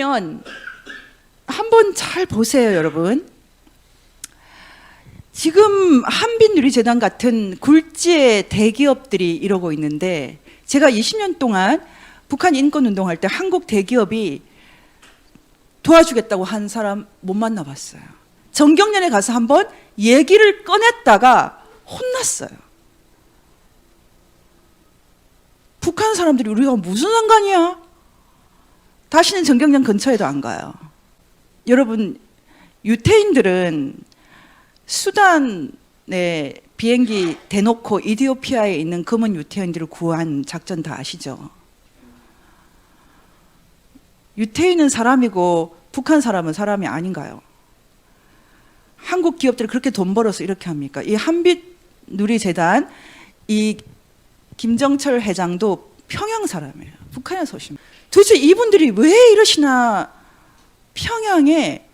그러면 한번 잘 보세요, 여러분. 지금 한빛누리재단 같은 굴지의 대기업들이 이러고 있는데, 제가 20년 동안 북한 인권운동할 때 한국 대기업이 도와주겠다고 한 사람 못 만나봤어요. 정경련에 가서 한번 얘기를 꺼냈다가 혼났어요. 북한 사람들이 우리가 무슨 상관이야? 다시는 정경련 근처에도 안 가요. 여러분, 유태인들은 수단에 비행기 대놓고 이디오피아에 있는 검은 유태인들을 구한 작전 다 아시죠? 유태인은 사람이고 북한 사람은 사람이 아닌가요? 한국 기업들이 그렇게 돈 벌어서 이렇게 합니까? 이 한빛누리재단, 이 김정철 회장도 평양 사람이에요. 북한에서 오신. 도대체 이분들이 왜 이러시나? 평양에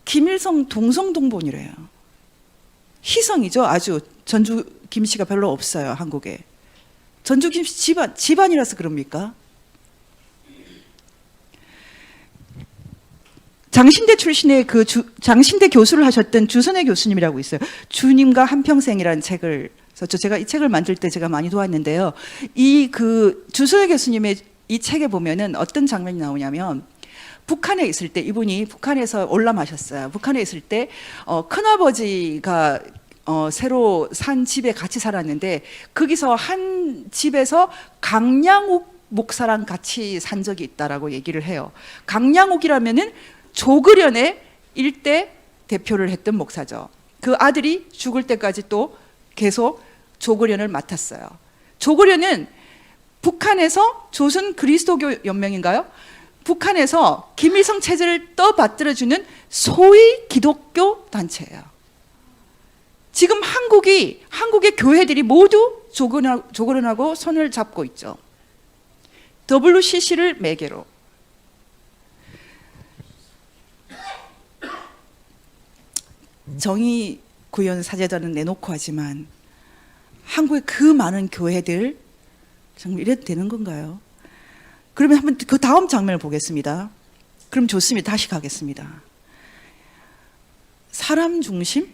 김일성 동성동본이래요. 희성이죠. 아주 전주 김씨가 별로 없어요, 한국에. 전주 김씨 집안이라서 그럽니까? 장신대 출신의 장신대 교수를 하셨던 주선혜 교수님이라고 있어요. 주님과 한평생이라는 책을 썼죠. 제가 이 책을 만들 때 제가 많이 도왔는데요. 주선혜 교수님의 이 책에 보면은 어떤 장면이 나오냐면, 북한에 있을 때, 이분이 북한에서 올라마셨어요. 북한에 있을 때 큰아버지가 새로 산 집에 같이 살았는데, 거기서 한 집에서 강량욱 목사랑 같이 산 적이 있다라고 얘기를 해요. 강량욱이라면은 조그련의 일대 대표를 했던 목사죠. 그 아들이 죽을 때까지 또 계속 조그련을 맡았어요. 조그련은 북한에서 조선 그리스도교 연맹인가요? 북한에서 김일성 체제를 떠받들어주는 소위 기독교 단체예요. 지금 한국의 교회들이 모두 조그련하고 손을 잡고 있죠. WCC를 매개로. 정의구현 사제단은 내놓고 하지만 한국의 그 많은 교회들 정말 이래도 되는 건가요? 그러면 한번 그 다음 장면을 보겠습니다. 그럼 좋습니다. 다시 가겠습니다. 사람 중심?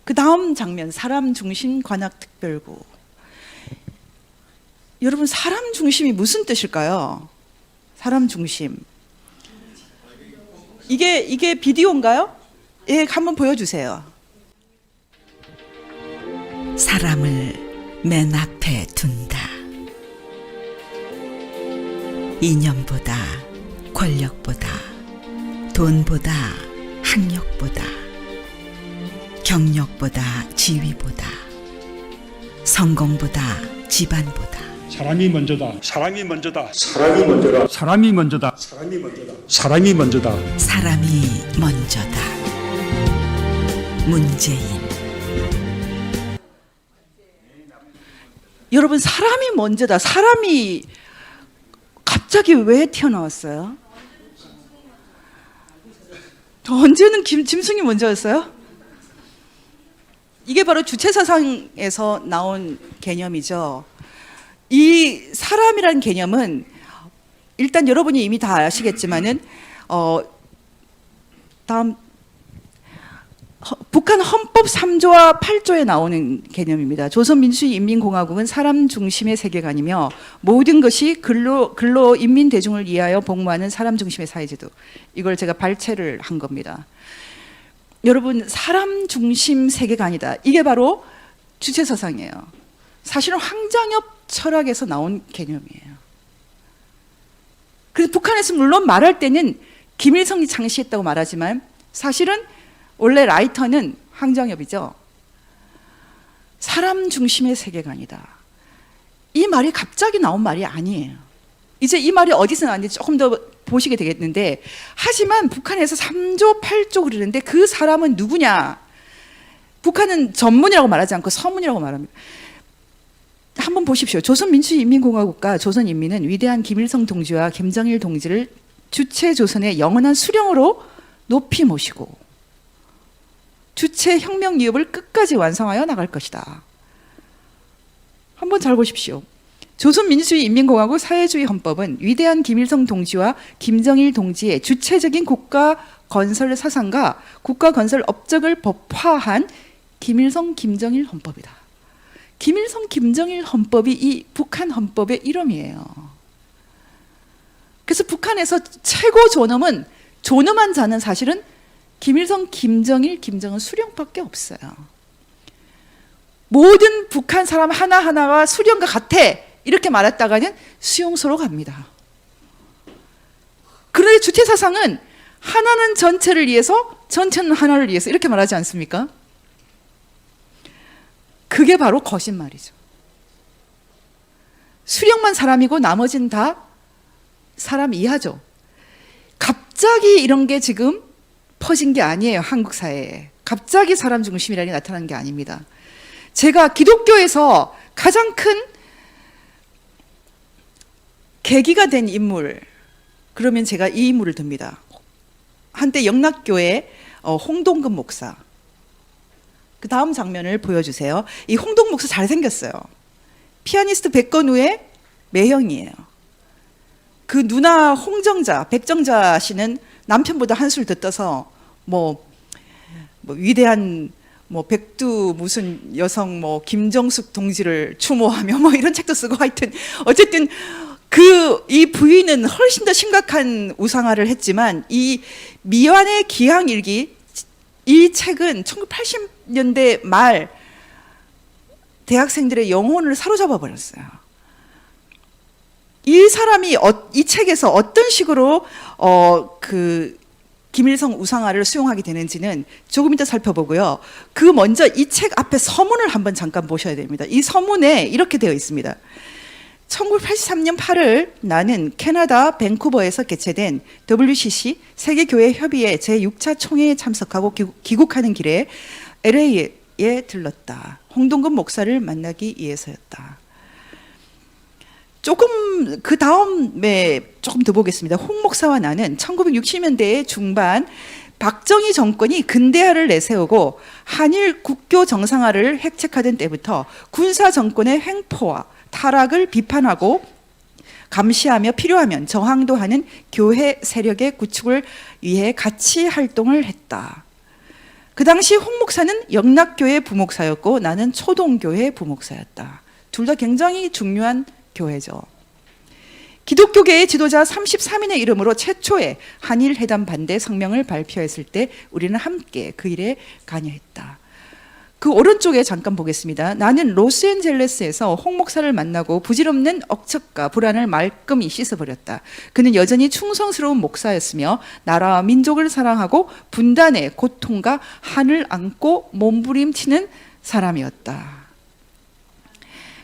그 다음 장면, 사람 중심 관악특별구. 여러분, 사람 중심이 무슨 뜻일까요? 사람 중심. 이게 비디오인가요? 예, 한번 보여주세요. 사람을 맨 앞에 둔다. 이념보다, 권력보다, 돈보다, 학력보다, 경력보다, 지위보다, 성공보다, 집안보다. 사람이 먼저다. 사람이 먼저다. 사람이 먼저다. 사람이 먼저다. 사람이 먼저다. 사람이 먼저다. 사람이 먼저다. 문재인. 여러분, 사람이 먼저다. 사람이 갑자기 왜 튀어나왔어요? 언제는 짐승이 먼저였어요? 이게 바로 주체사상에서 나온 개념이죠. 이 사람이라는 개념은 일단 여러분이 이미 다 아시겠지만은 다음 북한 헌법 3조와 8조에 나오는 개념입니다. 조선민주주의인민공화국은 사람 중심의 세계관이며 모든 것이 근로 인민 대중을 위하여 복무하는 사람 중심의 사회제도. 이걸 제가 발췌를 한 겁니다. 여러분, 사람 중심 세계관이다. 이게 바로 주체사상이에요. 사실은 황장엽 철학에서 나온 개념이에요. 그래서 북한에서 물론 말할 때는 김일성이 창시했다고 말하지만 사실은 원래 라이터는 황장엽이죠. 사람 중심의 세계관이다. 이 말이 갑자기 나온 말이 아니에요. 이제 이 말이 어디서 나왔는지 조금 더 보시게 되겠는데, 하지만 북한에서 3조, 8조 그러는데 그 사람은 누구냐? 북한은 전문이라고 말하지 않고 서문이라고 말합니다. 한번 보십시오. 조선민주주의인민공화국과 조선인민은 위대한 김일성 동지와 김정일 동지를 주체 조선의 영원한 수령으로 높이 모시고 주체 혁명 위협을 끝까지 완성하여 나갈 것이다. 한번 잘 보십시오. 조선민주주의인민공화국 사회주의 헌법은 위대한 김일성 동지와 김정일 동지의 주체적인 국가 건설 사상과 국가 건설 업적을 법화한 김일성 김정일 헌법이다. 김일성 김정일 헌법이 이 북한 헌법의 이름이에요. 그래서 북한에서 최고 존엄은 존엄한 자는 사실은 김일성 김정일 김정은 수령밖에 없어요. 모든 북한 사람 하나하나가 수령과 같아 이렇게 말했다가는 수용소로 갑니다. 그런데 주체사상은 하나는 전체를 위해서, 전체는 하나를 위해서 이렇게 말하지 않습니까? 그게 바로 거짓말이죠. 수령만 사람이고 나머지는 다 사람 이하죠. 갑자기 이런 게 지금 퍼진 게 아니에요. 한국 사회에. 갑자기 사람 중심이라니 나타난 게 아닙니다. 제가 기독교에서 가장 큰 계기가 된 인물, 그러면 제가 이 인물을 듭니다. 한때 영락교회 홍동근 목사. 그 다음 장면을 보여주세요. 이 홍동근 목사 잘생겼어요. 피아니스트 백건우의 매형이에요. 그 누나 홍정자, 백정자 씨는 남편보다 한술 더 떠서 위대한 백두 무슨 여성 김정숙 동지를 추모하며 이런 책도 쓰고 하여튼 어쨌든 이 부인은 훨씬 더 심각한 우상화를 했지만 이 미완의 기항일기 이 책은 1980년대 말 대학생들의 영혼을 사로잡아 버렸어요. 이 사람이 이 책에서 어떤 식으로 김일성 우상화를 수용하게 되는지는 조금 이따 살펴보고요. 그 먼저 이 책 앞에 서문을 한번 잠깐 보셔야 됩니다. 이 서문에 이렇게 되어 있습니다. 1983년 8월 나는 캐나다 밴쿠버에서 개최된 WCC 세계교회협의회 제6차 총회에 참석하고 귀국하는 길에 LA에 들렀다. 홍동근 목사를 만나기 위해서였다. 조금 그 다음에 조금 더 보겠습니다. 홍 목사와 나는 1960년대 중반 박정희 정권이 근대화를 내세우고 한일 국교 정상화를 획책하던 때부터 군사 정권의 횡포와 타락을 비판하고 감시하며 필요하면 저항도 하는 교회 세력의 구축을 위해 같이 활동을 했다. 그 당시 홍 목사는 영락교회 부목사였고 나는 초동교회 부목사였다. 둘 다 굉장히 중요한 교회죠. 기독교계의 지도자 33인의 이름으로 최초의 한일회담 반대 성명을 발표했을 때 우리는 함께 그 일에 관여했다. 그 오른쪽에 잠깐 보겠습니다. 나는 로스앤젤레스에서 홍 목사를 만나고 부질없는 억측과 불안을 말끔히 씻어버렸다. 그는 여전히 충성스러운 목사였으며 나라와 민족을 사랑하고 분단의 고통과 한을 안고 몸부림치는 사람이었다.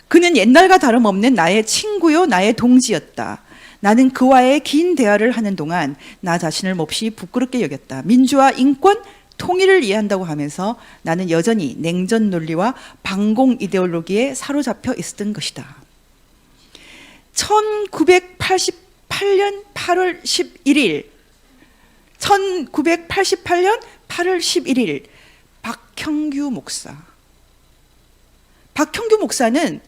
그는 옛날과 다름없는 나의 친구요 나의 동지였다. 나는 그와의 긴 대화를 하는 동안 나 자신을 몹시 부끄럽게 여겼다. 민주화, 인권, 통일을 이해한다고 하면서 나는 여전히 냉전 논리와 반공 이데올로기에 사로잡혀 있었던 것이다. 1988년 8월 11일 1988년 8월 11일 박형규 목사. 박형규 목사는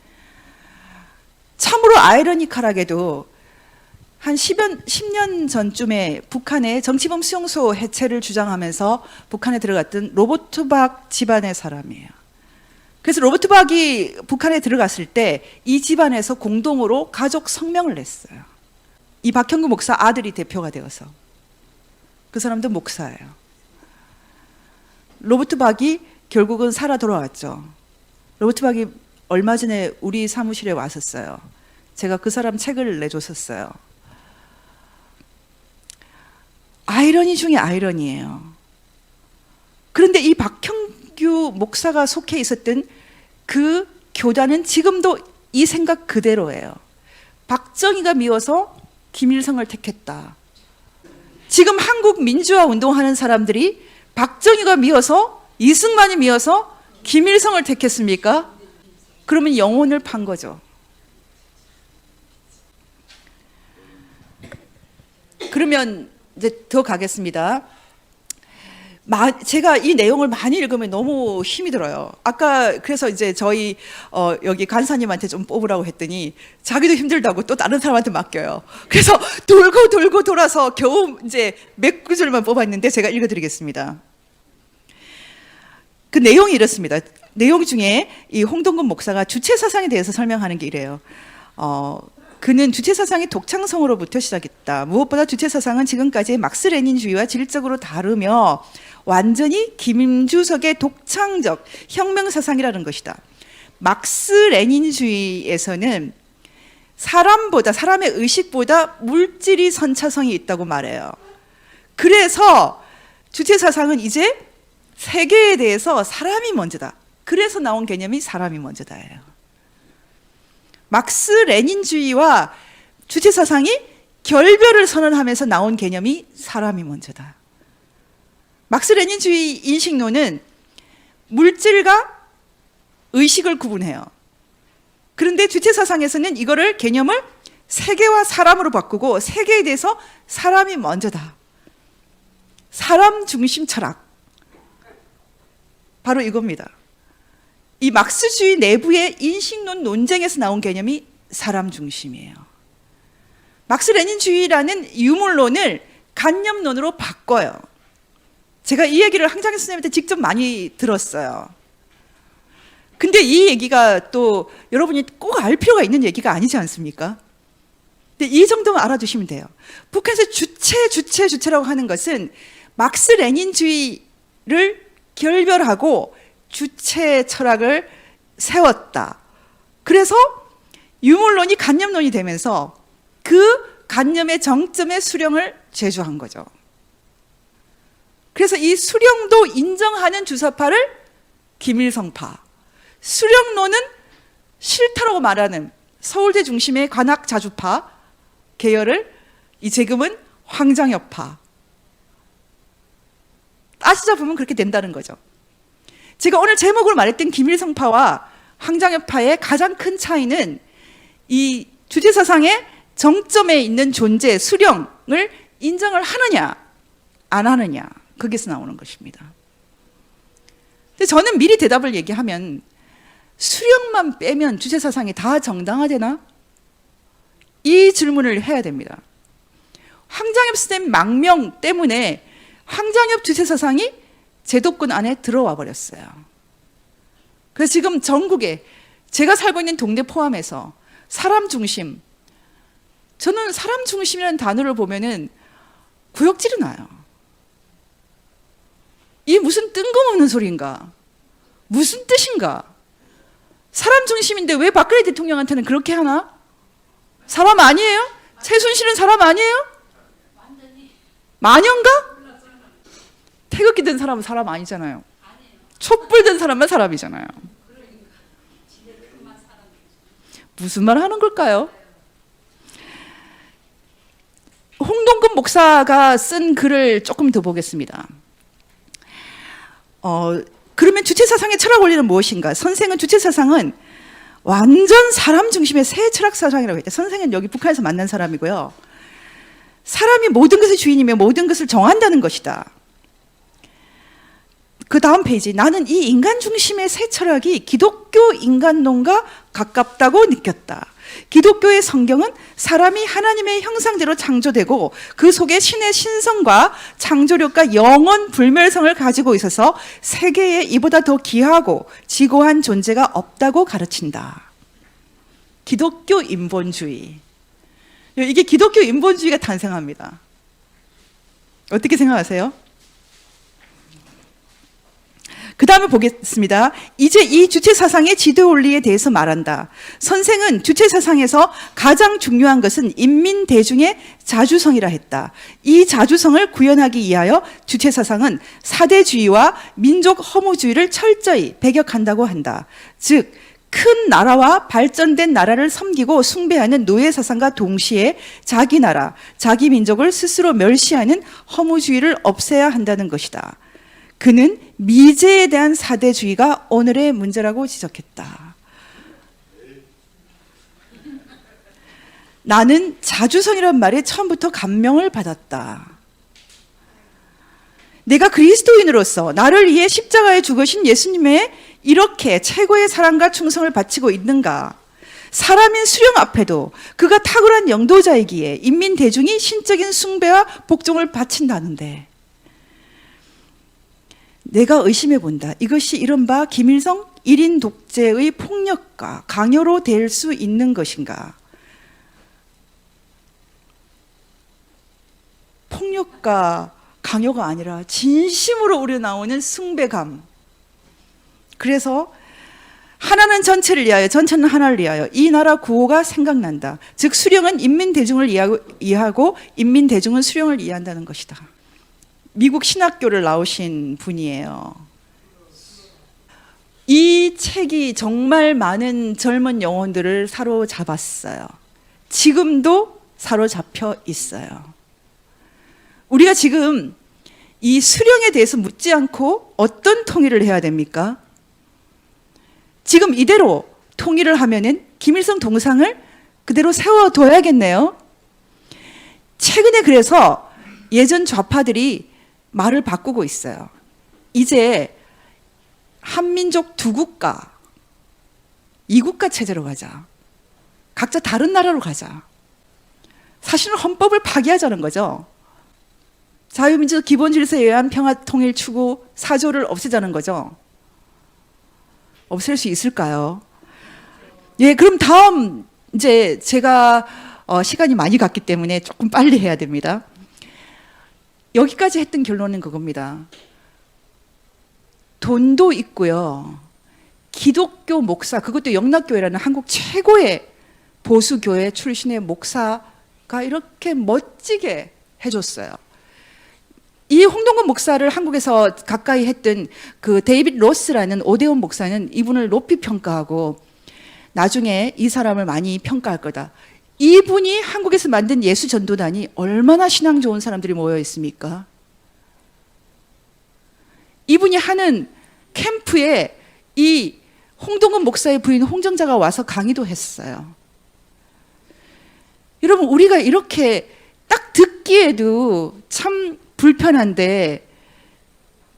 참으로 아이러니컬하게도 한 10년 전쯤에 북한의 정치범 수용소 해체를 주장하면서 북한에 들어갔던 로버트 박 집안의 사람이에요. 그래서 로버트 박이 북한에 들어갔을 때 이 집안에서 공동으로 가족 성명을 냈어요. 이 박형규 목사 아들이 대표가 되어서. 그 사람도 목사예요. 로버트 박이 결국은 살아 돌아왔죠. 로버트 박이 얼마 전에 우리 사무실에 왔었어요. 제가 그 사람 책을 내줬었어요. 아이러니 중에 아이러니예요. 그런데 이 박형규 목사가 속해 있었던 그 교단은 지금도 이 생각 그대로예요. 박정희가 미워서 김일성을 택했다. 지금 한국 민주화 운동하는 사람들이 박정희가 미워서 이승만이 미워서 김일성을 택했습니까? 그러면 영혼을 판 거죠. 그러면 이제 더 가겠습니다. 제가 이 내용을 많이 읽으면 너무 힘이 들어요. 아까 그래서 이제 저희 여기 간사님한테 좀 뽑으라고 했더니 자기도 힘들다고 또 다른 사람한테 맡겨요. 그래서 돌고 돌고 돌아서 겨우 이제 몇 구절만 뽑았는데 제가 읽어드리겠습니다. 그 내용이 이렇습니다. 내용 중에 이 홍동근 목사가 주체 사상에 대해서 설명하는 게 이래요. 그는 주체 사상이 독창성으로부터 시작했다. 무엇보다 주체 사상은 지금까지의 막스 레닌주의와 질적으로 다르며 완전히 김주석의 독창적 혁명 사상이라는 것이다. 막스 레닌주의에서는 사람의 의식보다 물질이 선차성이 있다고 말해요. 그래서 주체 사상은 이제 세계에 대해서 사람이 먼저다. 그래서 나온 개념이 사람이 먼저다예요. 막스 레닌주의와 주체 사상이 결별을 선언하면서 나온 개념이 사람이 먼저다. 막스 레닌주의 인식론은 물질과 의식을 구분해요. 그런데 주체 사상에서는 이거를 개념을 세계와 사람으로 바꾸고 세계에 대해서 사람이 먼저다. 사람 중심 철학. 바로 이겁니다. 이 막스주의 내부의 인식론 논쟁에서 나온 개념이 사람 중심이에요. 막스 레닌주의라는 유물론을 관념론으로 바꿔요. 제가 이 얘기를 항장현 선생님한테 직접 많이 들었어요. 근데 이 얘기가 또 여러분이 꼭 알 필요가 있는 얘기가 아니지 않습니까? 근데 이 정도만 알아두시면 돼요. 북한에서 주체라고 하는 것은 막스 레닌주의를 결별하고 주체 철학을 세웠다. 그래서 유물론이 관념론이 되면서 그 관념의 정점의 수령을 제조한 거죠. 그래서 이 수령도 인정하는 주사파를 김일성파, 수령론은 싫다라고 말하는 서울대 중심의 관악자주파 계열을 지금은 황장엽파. 따지자 보면 그렇게 된다는 거죠. 제가 오늘 제목으로 말했던 김일성파와 황장엽파의 가장 큰 차이는 이 주체사상의 정점에 있는 존재, 수령을 인정을 하느냐, 안 하느냐, 거기서 나오는 것입니다. 근데 저는 미리 대답을 얘기하면 수령만 빼면 주체사상이 다 정당화되나? 이 질문을 해야 됩니다. 황장엽 스탠 망명 때문에 황장엽 주체사상이 제도권 안에 들어와 버렸어요. 그래서 지금 전국에 제가 살고 있는 동네 포함해서 사람 중심, 저는 사람 중심이라는 단어를 보면은 구역질이 나요. 이게 무슨 뜬금없는 소리인가? 무슨 뜻인가? 사람 중심인데 왜 박근혜 대통령한테는 그렇게 하나? 사람 아니에요? 최순실은 사람 아니에요? 마녀인가? 태극기 든 사람은 사람 아니잖아요. 촛불 든 사람만 사람이잖아요. 무슨 말 하는 걸까요? 홍동근 목사가 쓴 글을 조금 더 보겠습니다. 그러면 주체사상의 철학 원리는 무엇인가? 선생은 주체사상은 완전 사람 중심의 새 철학사상이라고 했죠. 선생은 여기 북한에서 만난 사람이고요. 사람이 모든 것의 주인이며 모든 것을 정한다는 것이다. 그 다음 페이지, 나는 이 인간 중심의 새 철학이 기독교 인간론과 가깝다고 느꼈다. 기독교의 성경은 사람이 하나님의 형상대로 창조되고 그 속에 신의 신성과 창조력과 영원 불멸성을 가지고 있어서 세계에 이보다 더 귀하고 지고한 존재가 없다고 가르친다. 기독교 인본주의. 이게 기독교 인본주의가 탄생합니다. 어떻게 생각하세요? 그 다음에 보겠습니다. 이제 이 주체사상의 지도 원리에 대해서 말한다. 선생은 주체사상에서 가장 중요한 것은 인민대중의 자주성이라 했다. 이 자주성을 구현하기 위하여 주체사상은 사대주의와 민족 허무주의를 철저히 배격한다고 한다. 즉, 큰 나라와 발전된 나라를 섬기고 숭배하는 노예사상과 동시에 자기 나라, 자기 민족을 스스로 멸시하는 허무주의를 없애야 한다는 것이다. 그는 미제에 대한 사대주의가 오늘의 문제라고 지적했다. 나는 자주성이란 말에 처음부터 감명을 받았다. 내가 그리스도인으로서 나를 위해 십자가에 죽으신 예수님의 이렇게 최고의 사랑과 충성을 바치고 있는가? 사람인 수령 앞에도 그가 탁월한 영도자이기에 인민 대중이 신적인 숭배와 복종을 바친다는데, 내가 의심해 본다. 이것이 이른바 김일성 1인 독재의 폭력과 강요로 될 수 있는 것인가? 폭력과 강요가 아니라 진심으로 우러나오는 숭배감. 그래서 하나는 전체를 위하여, 전체는 하나를 위하여, 이 나라 구호가 생각난다. 즉 수령은 인민 대중을 이해하고 인민 대중은 수령을 이해한다는 것이다. 미국 신학교를 나오신 분이에요. 이 책이 정말 많은 젊은 영혼들을 사로잡았어요. 지금도 사로잡혀 있어요. 우리가 지금 이 수령에 대해서 묻지 않고 어떤 통일을 해야 됩니까? 지금 이대로 통일을 하면은 김일성 동상을 그대로 세워둬야겠네요. 최근에 그래서 예전 좌파들이 말을 바꾸고 있어요. 이제 한민족 두 국가, 이국가 체제로 가자. 각자 다른 나라로 가자. 사실은 헌법을 파기하자는 거죠. 자유민주 기본질서에 의한 평화 통일 추구 4조를 없애자는 거죠. 없앨 수 있을까요? 예, 그럼 다음 이제 제가 시간이 많이 갔기 때문에 조금 빨리 해야 됩니다. 여기까지 했던 결론은 그겁니다. 돈도 있고요. 기독교 목사, 그것도 영락교회라는 한국 최고의 보수교회 출신의 목사가 이렇게 멋지게 해줬어요. 이 홍동건 목사를 한국에서 가까이 했던 그 데이빗 로스라는 오대원 목사는 이분을 높이 평가하고 나중에 이 사람을 많이 평가할 거다. 이분이 한국에서 만든 예수 전도단이 얼마나 신앙 좋은 사람들이 모여 있습니까? 이분이 하는 캠프에 이 홍동건 목사의 부인 홍정자가 와서 강의도 했어요. 여러분, 우리가 이렇게 딱 듣기에도 참 불편한데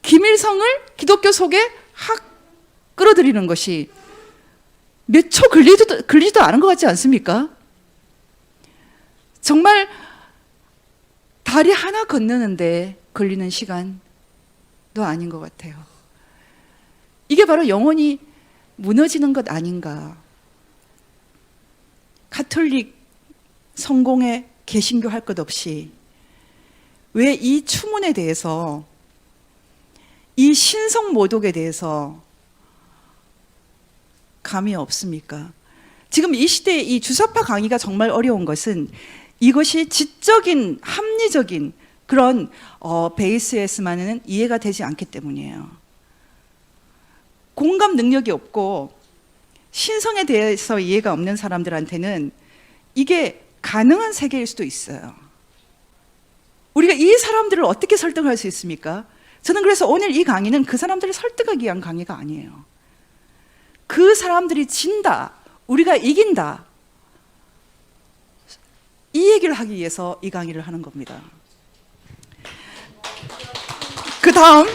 김일성을 기독교 속에 확 끌어들이는 것이 몇 초 걸리지도 않은 것 같지 않습니까? 정말 다리 하나 건너는데 걸리는 시간도 아닌 것 같아요. 이게 바로 영혼이 무너지는 것 아닌가. 가톨릭 성공회 개신교 할 것 없이 왜 이 추문에 대해서, 이 신성 모독에 대해서 감이 없습니까? 지금 이 시대에 이 주사파 강의가 정말 어려운 것은 이것이 지적인, 합리적인 그런 베이스에서만은 이해가 되지 않기 때문이에요. 공감 능력이 없고 신성에 대해서 이해가 없는 사람들한테는 이게 가능한 세계일 수도 있어요. 우리가 이 사람들을 어떻게 설득할 수 있습니까? 저는 그래서 오늘 이 강의는 그 사람들을 설득하기 위한 강의가 아니에요. 그 사람들이 진다, 우리가 이긴다, 이 얘기를 하기 위해서 이 강의를 하는 겁니다. 그 다음,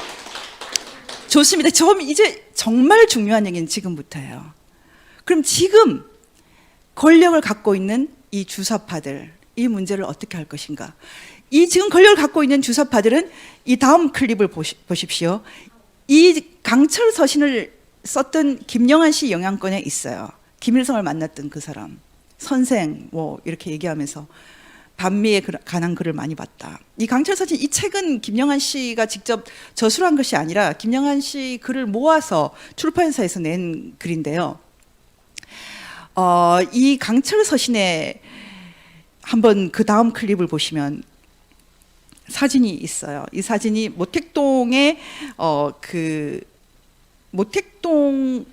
좋습니다. 이제 정말 중요한 얘기는 지금부터예요. 그럼 지금 권력을 갖고 있는 이 주사파들, 이 문제를 어떻게 할 것인가? 이 지금 권력을 갖고 있는 주사파들은 이 다음 클립을 보십시오. 이 강철 서신을 썼던 김영한 씨 영향권에 있어요. 김일성을 만났던 그 사람, 선생 뭐 이렇게 얘기하면서 반미에 관한 글을 많이 봤다. 이 강철 서신, 이 책은 김영한 씨가 직접 저술한 것이 아니라 김영한 씨 글을 모아서 출판사에서 낸 글인데요. 이 강철 서신에 한번 그 다음 클립을 보시면 사진이 있어요. 이 사진이 모택동의 모택동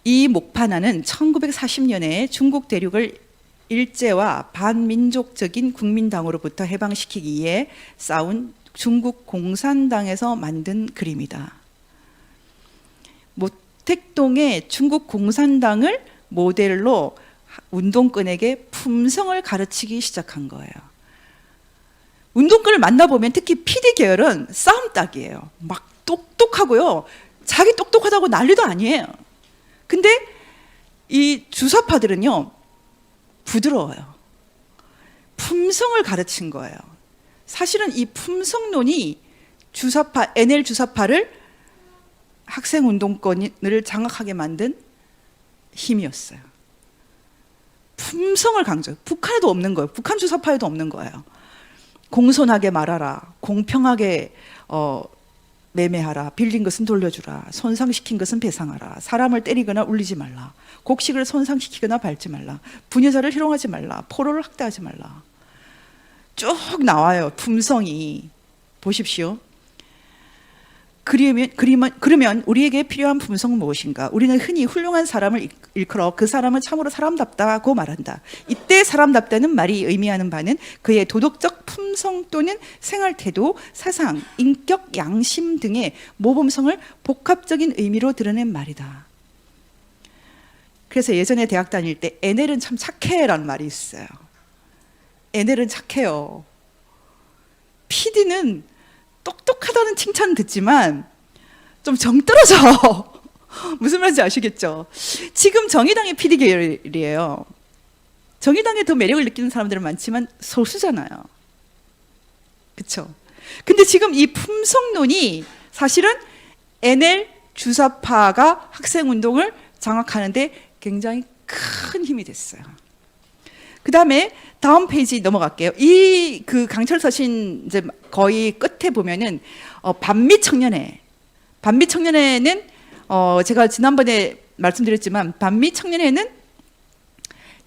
이 목판화는 1940년에 중국 대륙을 일제와 반민족적인 국민당으로부터 해방시키기 위해 싸운 중국 공산당에서 만든 글입니다. 모택동의 중국 공산당을 모델로 운동권에게 품성을 가르치기 시작한 거예요. 운동권을 만나보면 특히 PD 계열은 싸움닭이에요. 막 똑똑하고요. 자기 똑똑하다고 난리도 아니에요. 근데 이 주사파들은요, 부드러워요. 품성을 가르친 거예요. 사실은 이 품성론이 주사파, NL 주사파를 학생운동권을 장악하게 만든 힘이었어요. 품성을 강조. 북한에도 없는 거예요. 북한 주사파에도 없는 거예요. 공손하게 말하라. 공평하게 매매하라. 빌린 것은 돌려주라. 손상시킨 것은 배상하라. 사람을 때리거나 울리지 말라. 곡식을 손상시키거나 밟지 말라. 부녀자를 희롱하지 말라. 포로를 학대하지 말라. 쭉 나와요. 품성이. 보십시오. 그러면 우리에게 필요한 품성은 무엇인가? 우리는 흔히 훌륭한 사람을 일컬어 그 사람은 참으로 사람답다고 말한다. 이때 사람답다는 말이 의미하는 바는 그의 도덕적 품성 또는 생활태도, 사상, 인격, 양심 등의 모범성을 복합적인 의미로 드러낸 말이다. 그래서 예전에 대학 다닐 때 NL은 참 착해라는 말이 있어요. NL은 착해요. PD는 똑똑하다는 칭찬은 듣지만 좀 정 떨어져. 무슨 말인지 아시겠죠? 지금 정의당의 PD 계열이에요. 정의당에 더 매력을 느끼는 사람들은 많지만 소수잖아요. 그렇죠? 근데 지금 이 품성론이 사실은 NL 주사파가 학생운동을 장악하는데 굉장히 큰 힘이 됐어요. 그 다음에 다음 페이지 넘어갈게요. 이 그 강철 서신 이제 거의 끝에 보면은 반미 청년회는 제가 지난번에 말씀드렸지만 반미 청년회는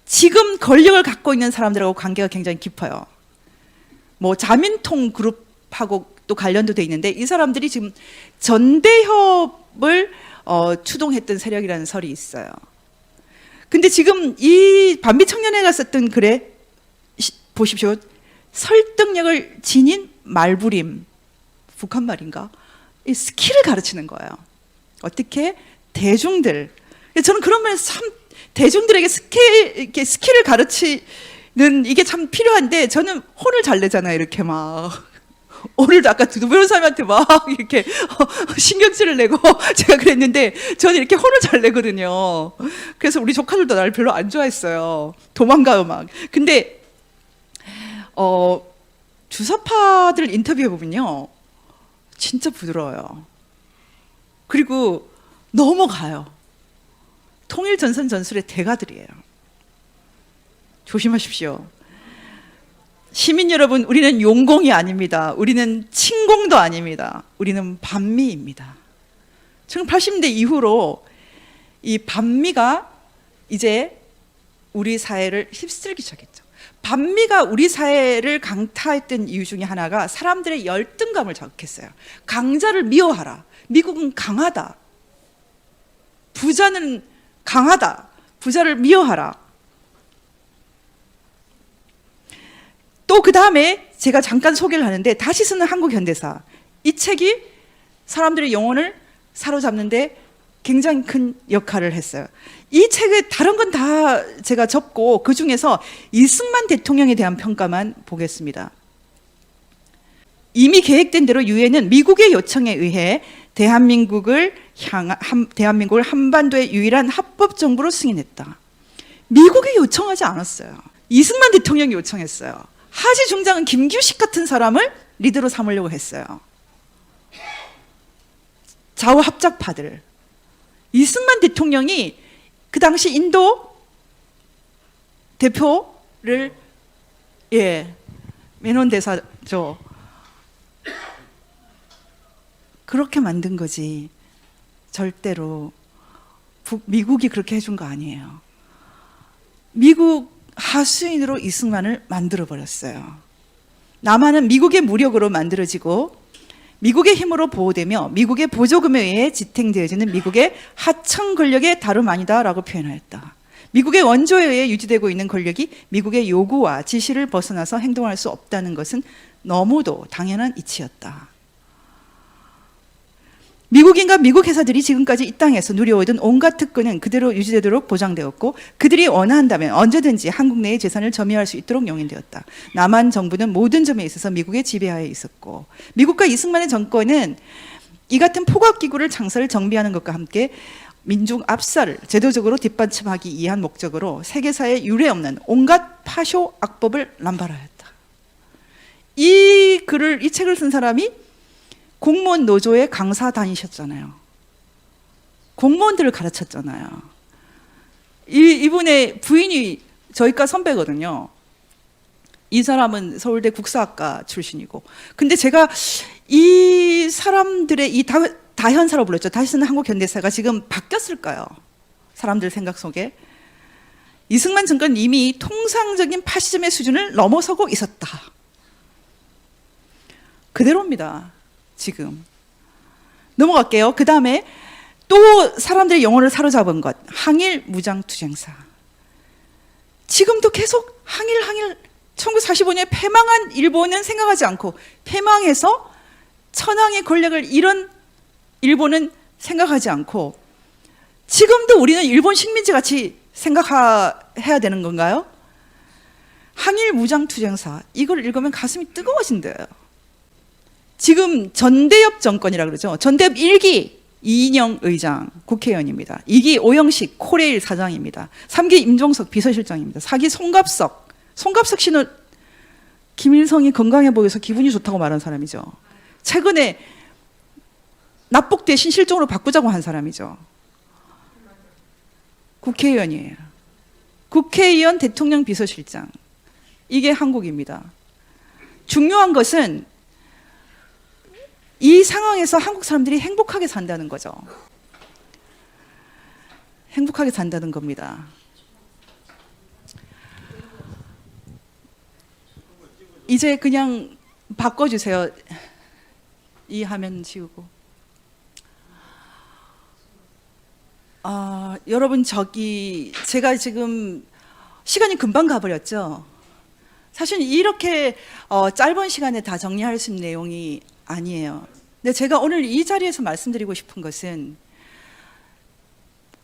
지금 권력을 갖고 있는 사람들하고 관계가 굉장히 깊어요. 뭐 자민통 그룹하고 또 관련도 돼 있는데 이 사람들이 지금 전대협을 추동했던 세력이라는 설이 있어요. 근데 지금 이 반미 청년회가 썼던 글에 보십시오. 설득력을 지닌 말부림, 북한 말인가? 이 스킬을 가르치는 거예요. 어떻게? 대중들. 저는 그런 면에서 참 대중들에게 스킬을 가르치는 이게 참 필요한데 저는 혼을 잘 내잖아요. 이렇게 막. 오늘도 아까 두 변호사님한테 막 이렇게 신경질을 내고 제가 그랬는데 저는 이렇게 혼을 잘 내거든요. 그래서 우리 조카들도 나를 별로 안 좋아했어요. 도망가요 막. 근데 주사파들 인터뷰해 보면요, 진짜 부드러워요. 그리고 넘어가요. 통일 전선 전술의 대가들이에요. 조심하십시오. 시민 여러분, 우리는 용공이 아닙니다. 우리는 친공도 아닙니다. 우리는 반미입니다. 1980년대 이후로 이 반미가 이제 우리 사회를 휩쓸기 시작했죠. 반미가 우리 사회를 강타했던 이유 중에 하나가 사람들의 열등감을 자극했어요. 강자를 미워하라. 미국은 강하다. 부자는 강하다. 부자를 미워하라. 또 그 다음에 제가 잠깐 소개를 하는데 다시 쓰는 한국 현대사. 이 책이 사람들의 영혼을 사로잡는데 굉장히 큰 역할을 했어요. 이 책에 다른 건 다 제가 접고 그 중에서 이승만 대통령에 대한 평가만 보겠습니다. 이미 계획된 대로 유엔은 미국의 요청에 의해 대한민국을 한반도의 유일한 합법 정부로 승인했다. 미국이 요청하지 않았어요. 이승만 대통령이 요청했어요. 하지 중장은 김규식 같은 사람을 리더로 삼으려고 했어요. 좌우 합작파들. 이승만 대통령이 그 당시 인도 대표를 메논 대사죠. 그렇게 만든 거지. 절대로 미국이 그렇게 해준 거 아니에요. 미국 하수인으로 이승만을 만들어 버렸어요. 남한은 미국의 무력으로 만들어지고 미국의 힘으로 보호되며 미국의 보조금에 의해 지탱되어지는 미국의 하청 권력의 다름 아니다라고 표현하였다. 미국의 원조에 의해 유지되고 있는 권력이 미국의 요구와 지시를 벗어나서 행동할 수 없다는 것은 너무도 당연한 이치였다. 미국인과 미국 회사들이 지금까지 이 땅에서 누려오던 온갖 특권은 그대로 유지되도록 보장되었고 그들이 원한다면 언제든지 한국 내의 재산을 점유할 수 있도록 용인되었다. 남한 정부는 모든 점에 있어서 미국의 지배하에 있었고 미국과 이승만의 정권은 이 같은 포갑기구를 창설을 정비하는 것과 함께 민중 압살을 제도적으로 뒷받침하기 위한 목적으로 세계사에 유례없는 온갖 파쇼 악법을 남발하였다. 이 책을 쓴 사람이 공무원 노조의 강사 다니셨잖아요. 공무원들을 가르쳤잖아요. 이분의 부인이 저희과 선배거든요. 이 사람은 서울대 국사학과 출신이고. 근데 제가 이 사람들의 이 다현사로 불렀죠. 다시 쓰는 한국 현대사가 지금 바뀌었을까요? 사람들 생각 속에. 이승만 정권은 이미 통상적인 파시즘의 수준을 넘어서고 있었다. 그대로입니다. 지금. 넘어갈게요. 그 다음에 또 사람들의 영혼을 사로잡은 것. 항일 무장투쟁사. 지금도 계속 항일 1945년에 패망한 일본은 생각하지 않고 패망해서 천황의 권력을 잃은 일본은 생각하지 않고 지금도 우리는 일본 식민지 같이 생각해야 되는 건가요? 항일 무장투쟁사. 이걸 읽으면 가슴이 뜨거워진대요. 지금 전대협 정권이라고 그러죠. 전대협 1기 이인영 의장 국회의원입니다. 2기 오영식 코레일 사장입니다. 3기 임종석 비서실장입니다. 4기 송갑석 씨는 김일성이 건강해 보여서 기분이 좋다고 말한 사람이죠. 최근에 납북 대신 실종으로 바꾸자고 한 사람이죠. 국회의원이에요. 국회의원 대통령 비서실장. 이게 한국입니다. 중요한 것은 이 상황에서 한국 사람들이 행복하게 산다는 거죠. 행복하게 산다는 겁니다. 이제 그냥 바꿔주세요. 이 화면 지우고. 여러분 제가 지금 시간이 금방 가버렸죠. 사실 이렇게 짧은 시간에 다 정리할 수 있는 내용이 아니에요. 근데 제가 오늘 이 자리에서 말씀드리고 싶은 것은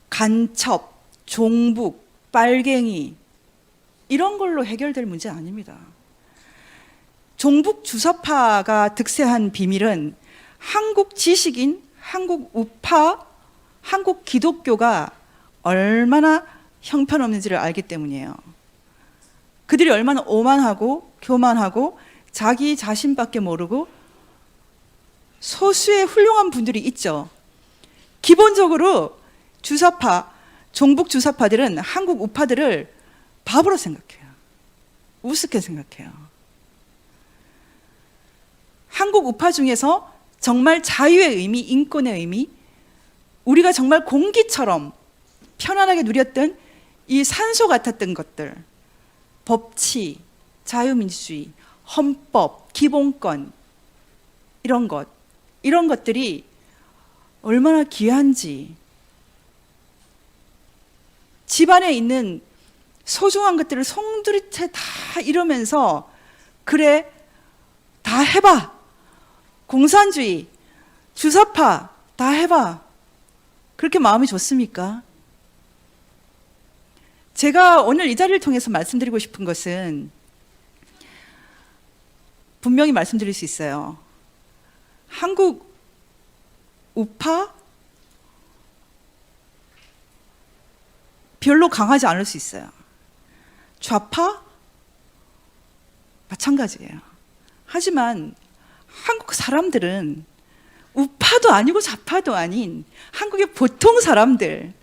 간첩, 종북, 빨갱이 이런 걸로 해결될 문제 아닙니다. 종북 주사파가 득세한 비밀은 한국 지식인, 한국 우파, 한국 기독교가 얼마나 형편없는지를 알기 때문이에요. 그들이 얼마나 오만하고 교만하고 자기 자신밖에 모르고 소수의 훌륭한 분들이 있죠. 기본적으로 주사파, 종북 주사파들은 한국 우파들을 바보로 생각해요. 우습게 생각해요. 한국 우파 중에서 정말 자유의 의미, 인권의 의미, 우리가 정말 공기처럼 편안하게 누렸던 이 산소 같았던 것들, 법치, 자유민주주의, 헌법, 기본권, 이런 것들이 얼마나 귀한지, 집안에 있는 소중한 것들을 송두리째 다 이러면서 그래, 다 해봐. 공산주의, 주사파 다 해봐. 그렇게 마음이 좋습니까? 제가 오늘 이 자리를 통해서 말씀드리고 싶은 것은 분명히 말씀드릴 수 있어요. 한국 우파 별로 강하지 않을 수 있어요. 좌파 마찬가지예요. 하지만 한국 사람들은 우파도 아니고 좌파도 아닌 한국의 보통 사람들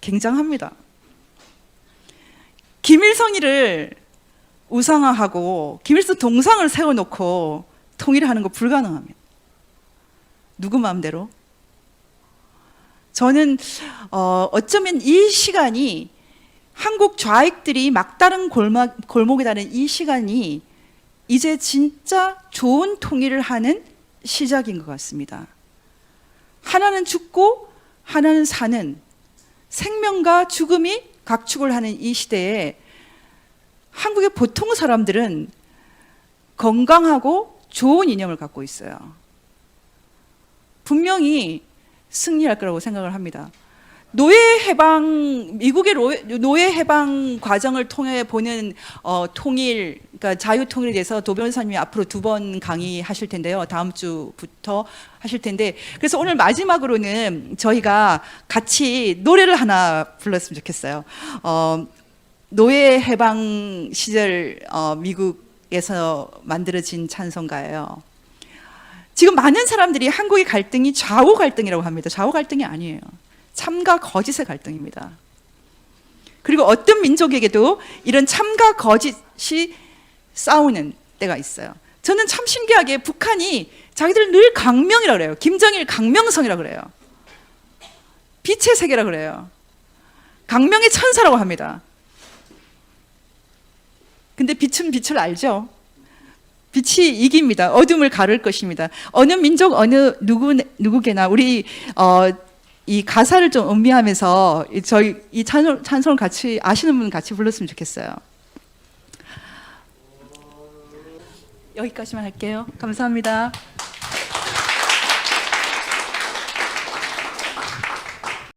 굉장합니다. 김일성이를 우상화하고 김일성 동상을 세워놓고 통일하는 거 불가능합니다. 누구 마음대로? 저는 어쩌면 이 시간이 한국 좌익들이 막다른 골목에 다는 이 시간이 이제 진짜 좋은 통일을 하는 시작인 것 같습니다. 하나는 죽고 하나는 사는 생명과 죽음이 각축을 하는 이 시대에 한국의 보통 사람들은 건강하고 좋은 이념을 갖고 있어요. 분명히 승리할 거라고 생각을 합니다. 노예 해방, 미국의 노예 해방 과정을 통해 보는 통일, 그러니까 자유 통일에 대해서 도 변호사님이 앞으로 2번 강의하실 텐데요. 다음 주부터 하실 텐데, 그래서 오늘 마지막으로는 저희가 같이 노래를 하나 불렀으면 좋겠어요. 노예 해방 시절 미국에서 만들어진 찬송가예요. 지금 많은 사람들이 한국의 갈등이 좌우 갈등이라고 합니다. 좌우 갈등이 아니에요. 참과 거짓의 갈등입니다. 그리고 어떤 민족에게도 이런 참과 거짓이 싸우는 때가 있어요. 저는 참 신기하게 북한이 자기들 늘 강명이라고 그래요. 김정일 강명성이라고 그래요. 빛의 세계라고 그래요. 강명의 천사라고 합니다. 근데 빛은 빛을 알죠. 빛이 이깁니다. 어둠을 가를 것입니다. 어느 민족, 어느 누구게나 우리 이 가사를 좀 음미하면서 저희 이 찬송을 같이 아시는 분 같이 불렀으면 좋겠어요. 여기까지만 할게요. 감사합니다.